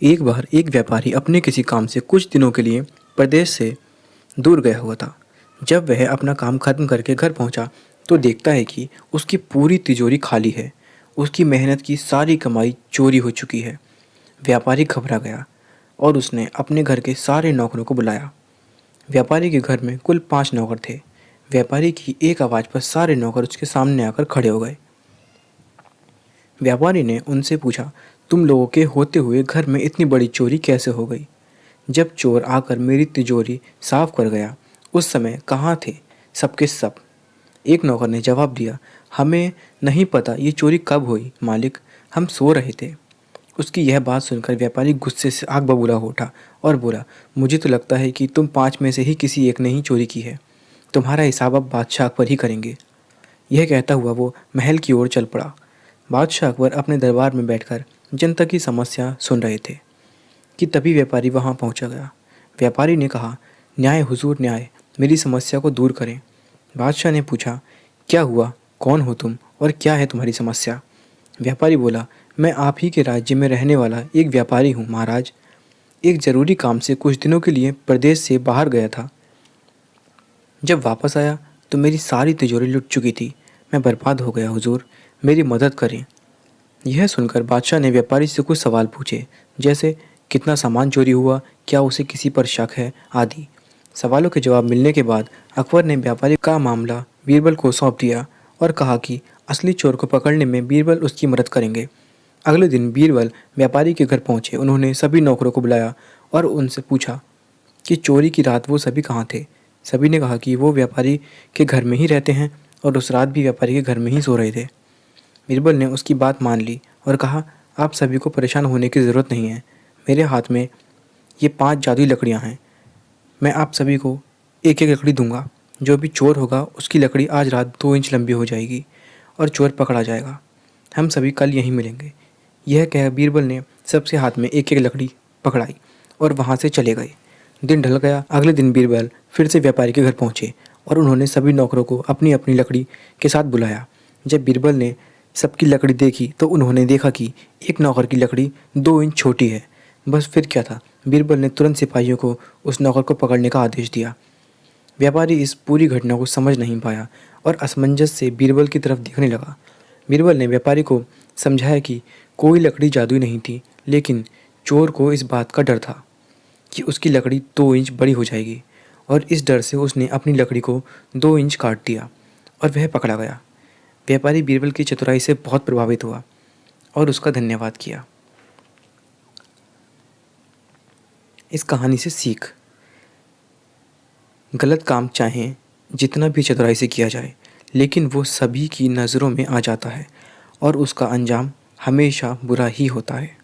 एक बार एक व्यापारी अपने किसी काम से कुछ दिनों के लिए प्रदेश से दूर गया हुआ था। जब वह अपना काम खत्म करके घर पहुंचा तो देखता है कि उसकी पूरी तिजोरी खाली है। उसकी मेहनत की सारी कमाई चोरी हो चुकी है। व्यापारी घबरा गया और उसने अपने घर के सारे नौकरों को बुलाया। व्यापारी के घर में कुल 5 नौकर थे। व्यापारी की एक आवाज़ पर सारे नौकर उसके सामने आकर खड़े हो गए। व्यापारी ने उनसे पूछा, तुम लोगों के होते हुए घर में इतनी बड़ी चोरी कैसे हो गई? जब चोर आकर मेरी तिजोरी साफ कर गया उस समय कहाँ थे सबके सब? एक नौकर ने जवाब दिया, हमें नहीं पता ये चोरी कब हुई मालिक, हम सो रहे थे। उसकी यह बात सुनकर व्यापारी गुस्से से आग बबूला हो उठा और बोला, मुझे तो लगता है कि तुम 5 में से ही किसी एक ने ही चोरी की है। तुम्हारा हिसाब अब बादशाह अकबर ही करेंगे। यह कहता हुआ वो महल की ओर चल पड़ा। बादशाह अकबर अपने दरबार में बैठकर जनता की समस्या सुन रहे थे कि तभी व्यापारी वहां पहुंचा गया। व्यापारी ने कहा, न्याय हुजूर न्याय, मेरी समस्या को दूर करें। बादशाह ने पूछा, क्या हुआ, कौन हो तुम और क्या है तुम्हारी समस्या? व्यापारी बोला, मैं आप ही के राज्य में रहने वाला एक व्यापारी हूँ महाराज। एक ज़रूरी काम से कुछ दिनों के लिए प्रदेश से बाहर गया था। जब वापस आया तो मेरी सारी तिजोरी लुट चुकी थी। मैं बर्बाद हो गया हुजूर, मेरी मदद करें। यह सुनकर बादशाह ने व्यापारी से कुछ सवाल पूछे, जैसे कितना सामान चोरी हुआ, क्या उसे किसी पर शक है, आदि। सवालों के जवाब मिलने के बाद अकबर ने व्यापारी का मामला बीरबल को सौंप दिया और कहा कि असली चोर को पकड़ने में बीरबल उसकी मदद करेंगे। अगले दिन बीरबल व्यापारी के घर पहुंचे। उन्होंने सभी नौकरों को बुलाया और उनसे पूछा कि चोरी की रात वो सभी कहाँ थे। सभी ने कहा कि वो व्यापारी के घर में ही रहते हैं और उस रात भी व्यापारी के घर में ही सो रहे थे। बीरबल ने उसकी बात मान ली और कहा, आप सभी को परेशान होने की ज़रूरत नहीं है। मेरे हाथ में ये 5 जादुई लकड़ियाँ हैं। मैं आप सभी को एक एक लकड़ी दूंगा। जो भी चोर होगा उसकी लकड़ी आज रात 2 इंच लंबी हो जाएगी और चोर पकड़ा जाएगा। हम सभी कल यहीं मिलेंगे। यह कह बीरबल ने सबसे हाथ में एक एक लकड़ी पकड़ाई और वहाँ से चले गए। दिन ढल गया। अगले दिन बीरबल फिर से व्यापारी के घर पहुँचे और उन्होंने सभी नौकरों को अपनी अपनी लकड़ी के साथ बुलाया। जब बीरबल ने सबकी लकड़ी देखी तो उन्होंने देखा कि एक नौकर की लकड़ी 2 इंच छोटी है। बस फिर क्या था, बीरबल ने तुरंत सिपाहियों को उस नौकर को पकड़ने का आदेश दिया। व्यापारी इस पूरी घटना को समझ नहीं पाया और असमंजस से बीरबल की तरफ देखने लगा। बीरबल ने व्यापारी को समझाया कि कोई लकड़ी जादुई नहीं थी, लेकिन चोर को इस बात का डर था कि उसकी लकड़ी 2 इंच बड़ी हो जाएगी और इस डर से उसने अपनी लकड़ी को 2 इंच काट दिया और वह पकड़ा गया। व्यापारी बीरबल की चतुराई से बहुत प्रभावित हुआ और उसका धन्यवाद किया। इस कहानी से सीख, गलत काम चाहे जितना भी चतुराई से किया जाए, लेकिन वो सभी की नज़रों में आ जाता है और उसका अंजाम हमेशा बुरा ही होता है।